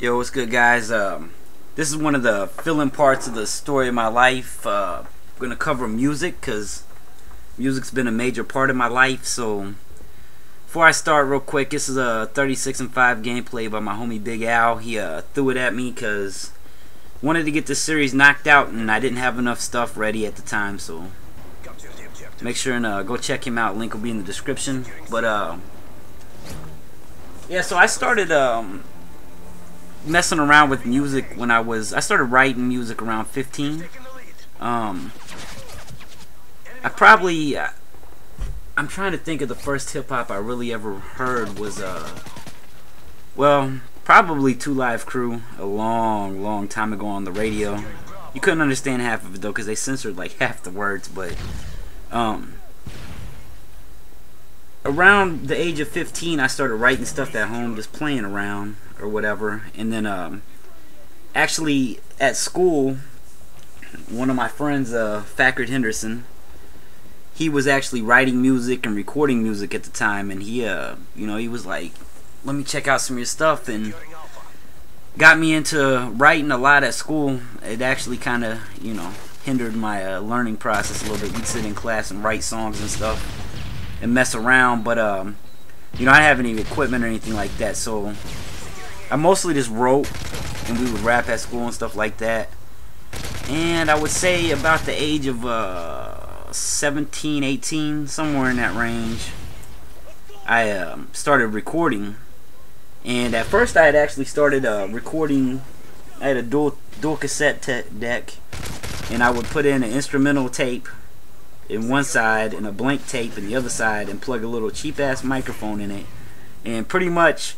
Yo, what's good, guys? This is one of the fill-in parts of the story of my life. I'm gonna cover music because music's been a major part of my life. So before I start, real quick, this is a 36-5 gameplay by my homie Big Al. He threw it at me because wanted to get this series knocked out, and I didn't have enough stuff ready at the time. So make sure and go check him out. Link will be in the description. But yeah, so I started messing around with music when I started writing music around 15. I'm trying to think of the first hip hop I really ever heard was well, probably 2 Live Crew a long time ago on the radio. You couldn't understand half of it though because they censored like half the words, but around the age of 15 I started writing stuff at home, just playing around or whatever. And then actually at school, one of my friends, Fackard Henderson, he was actually writing music and recording music at the time, and he you know, he was like, let me check out some of your stuff, and got me into writing a lot at school. It actually kind of, you know, hindered my learning process a little bit. We'd sit in class and write songs and stuff and mess around, but you know, I didn't have any equipment or anything like that, so I mostly just wrote, and we would rap at school and stuff like that. And I would say about the age of 17, 18, somewhere in that range, I started recording. And at first I had actually started recording. I had a dual cassette deck, and I would put in an instrumental tape in one side and a blank tape in the other side, and plug a little cheap ass microphone in it, and pretty much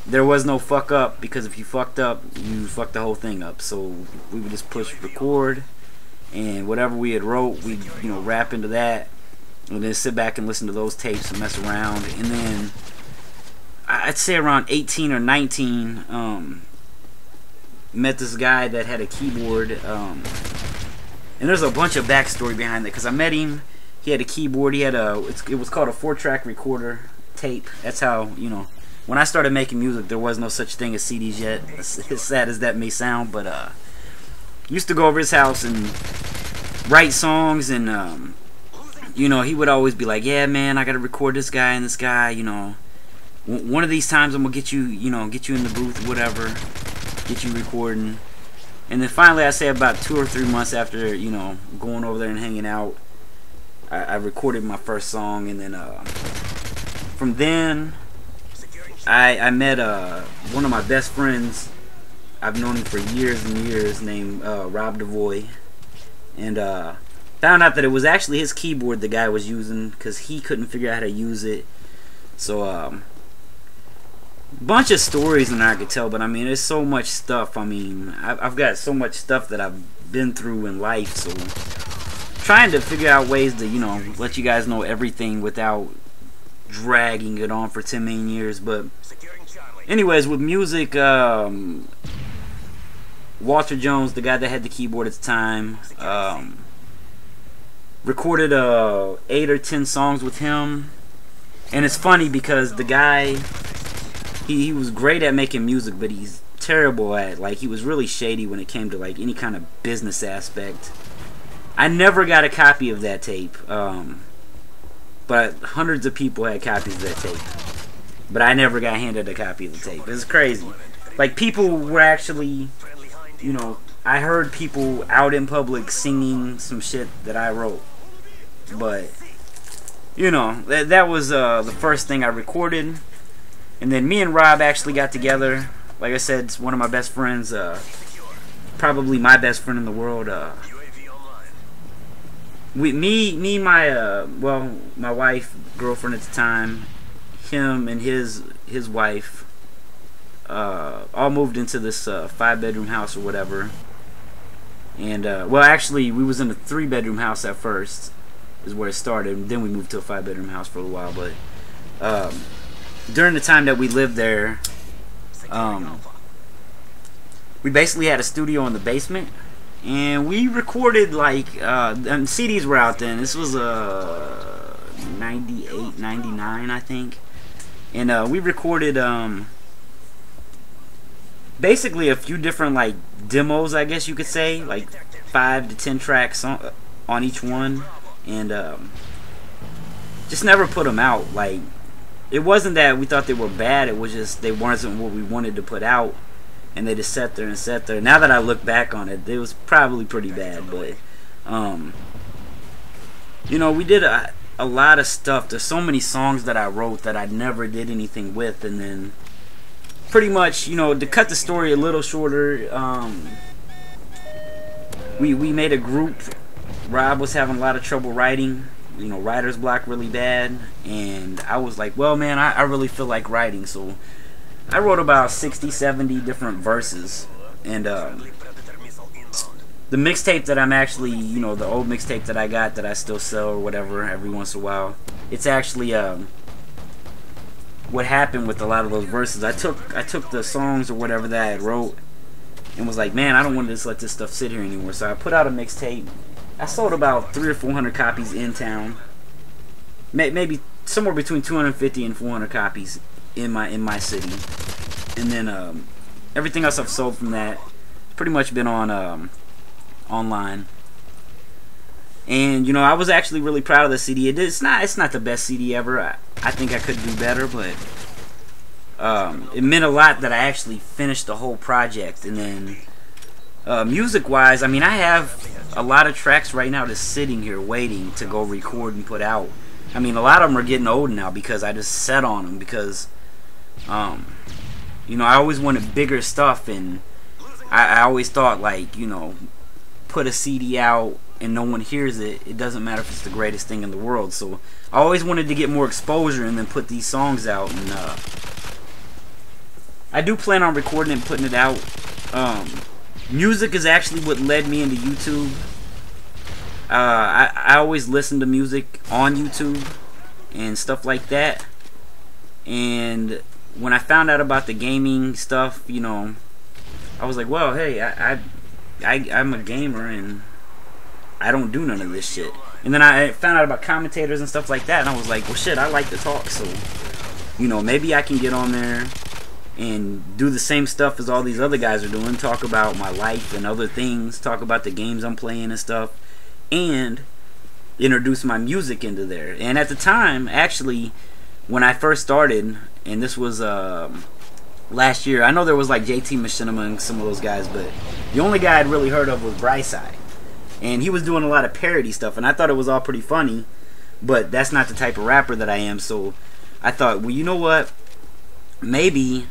there was no fuck up, because if you fucked up, you fucked the whole thing up. So we would just push record, and whatever we had wrote, we'd, you know, rap into that, and then sit back and listen to those tapes and mess around. And then I'd say around 18 or 19, met this guy that had a keyboard, and there's a bunch of backstory behind that, because I met him. He had a keyboard. He had it was called a 4-track recorder tape. That's how, you know, when I started making music, there was no such thing as CDs yet, as sad as that may sound. But used to go over his house and write songs, and you know, he would always be like, yeah man, I gotta record this guy and this guy, you know, one of these times I'm gonna get you, you know, get you in the booth, whatever, get you recording. And then finally, I say about 2 or 3 months after, you know, going over there and hanging out, I recorded my first song. And then from then I met one of my best friends. I've known him for years and years, named Rob DeVoy, and found out that it was actually his keyboard the guy was using, because he couldn't figure out how to use it. So bunch of stories in there I could tell, but I mean, there's so much stuff. I mean, I've got so much stuff that I've been through in life, so trying to figure out ways to, you know, let you guys know everything without dragging it on for 10 million years. But anyways, with music, Walter Jones, the guy that had the keyboard at the time, recorded 8 or 10 songs with him. And it's funny because the guy, he was great at making music, but he's terrible at, like, he was really shady when it came to like any kind of business aspect. I never got a copy of that tape, but hundreds of people had copies of that tape, but I never got handed a copy of the tape. It's crazy. Like, people were actually, you know, I heard people out in public singing some shit that I wrote. But, you know, that was the first thing I recorded. And then me and Rob actually got together. Like I said, it's one of my best friends, probably my best friend in the world. My wife, girlfriend at the time, him and his wife, all moved into this 5-bedroom house or whatever. And well, actually, we was in a 3-bedroom house at first, is where it started, and then we moved to a 5-bedroom house for a while. But during the time that we lived there, we basically had a studio in the basement, and we recorded, like, and CDs were out then. This was 98, 99, I think. And we recorded basically a few different like demos, I guess you could say, like 5 to 10 tracks on each one, and just never put them out. Like, it wasn't that we thought they were bad, it was just they wasn't what we wanted to put out, and they just sat there and sat there. Now that I look back on it, it was probably pretty bad, but you know, we did a lot of stuff. There's so many songs that I wrote that I never did anything with, and then pretty much, you know, to cut the story a little shorter, we made a group. Rob was having a lot of trouble writing, you know, writer's block really bad, and I was like, well, man, I really feel like writing, so I wrote about 60-70 different verses, and the mixtape that I'm actually, you know, the old mixtape that I got that I still sell or whatever every once in a while, it's actually what happened with a lot of those verses. I took the songs or whatever that I wrote and was like, man, I don't want to just let this stuff sit here anymore. So I put out a mixtape. I sold about 300 or 400 copies in town, maybe somewhere between 250 and 400 copies in my city, and then everything else I've sold from that pretty much been on online. And you know, I was actually really proud of the CD. It's not the best CD ever. I think I could do better, but it meant a lot that I actually finished the whole project. And then music wise, I mean, I have a lot of tracks right now just sitting here waiting to go record and put out. I mean, a lot of them are getting old now because I just sat on them, because you know, I always wanted bigger stuff, and I always thought, like, you know, put a CD out and no one hears it, it doesn't matter if it's the greatest thing in the world. So I always wanted to get more exposure and then put these songs out, and I do plan on recording it and putting it out. Music is actually what led me into YouTube. I always listen to music on YouTube and stuff like that, and when I found out about the gaming stuff, you know, I was like, well, hey, I'm a gamer and I don't do none of this shit. And then I found out about commentators and stuff like that, and I was like, well, shit, I like to talk, so, you know, maybe I can get on there and do the same stuff as all these other guys are doing, talk about my life and other things, talk about the games I'm playing and stuff, and introduce my music into there. And at the time, actually, when I first started, and this was last year, I know there was like JT Machinima and some of those guys, but the only guy I'd really heard of was Brightside, and he was doing a lot of parody stuff, and I thought it was all pretty funny, but that's not the type of rapper that I am. So I thought, well, you know what, maybe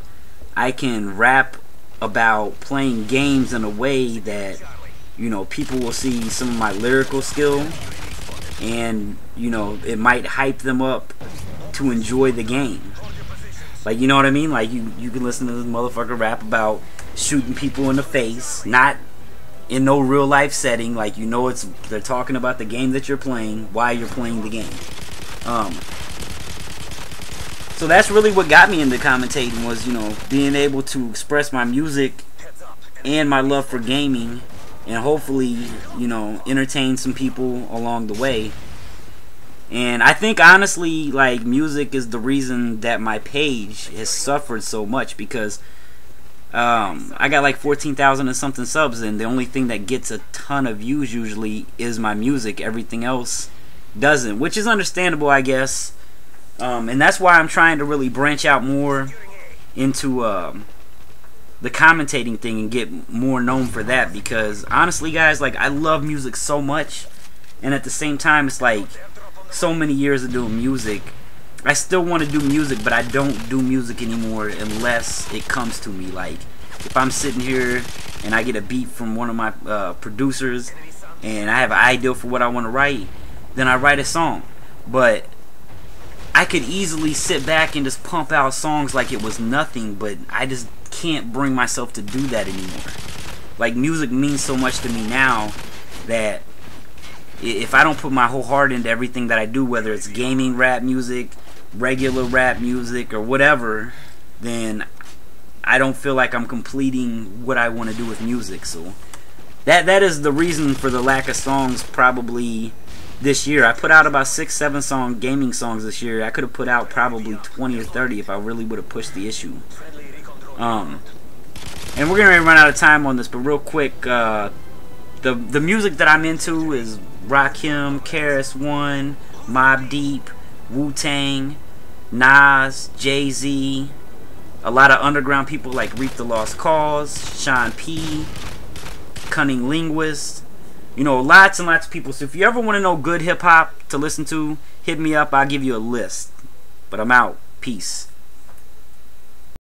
I can rap about playing games in a way that, you know, people will see some of my lyrical skill, and, you know, it might hype them up to enjoy the game. Like, you know what I mean? Like, you can listen to this motherfucker rap about shooting people in the face, not in no real life setting. Like, you know, they're talking about the game that you're playing while you're playing the game. So that's really what got me into commentating, was, you know, being able to express my music and my love for gaming, and hopefully, you know, entertain some people along the way. And I think, honestly, like, music is the reason that my page has suffered so much, because I got like 14,000 and something subs, and the only thing that gets a ton of views usually is my music. Everything else doesn't, which is understandable, I guess. And that's why I'm trying to really branch out more into the commentating thing and get more known for that, because honestly, guys, like, I love music so much, and at the same time, it's like so many years of doing music, I still want to do music, but I don't do music anymore unless it comes to me. Like, if I'm sitting here and I get a beat from one of my producers and I have an idea for what I want to write, then I write a song. But I could easily sit back and just pump out songs like it was nothing, but I just can't bring myself to do that anymore. Like, music means so much to me now that if I don't put my whole heart into everything that I do, whether it's gaming rap music, regular rap music, or whatever, then I don't feel like I'm completing what I want to do with music. So that is the reason for the lack of songs probably this year. I put out about 6-7 gaming songs this year. I could have put out probably 20 or 30 if I really would have pushed the issue. And we're gonna run out of time on this, but real quick, the music that I'm into is Rakim, KRS-One, Mobb Deep, Wu-Tang, Nas, Jay-Z, a lot of underground people like Reap the Lost Cause, Sean P, Cunning Linguist, you know, lots and lots of people. So if you ever want to know good hip-hop to listen to, hit me up. I'll give you a list. But I'm out. Peace.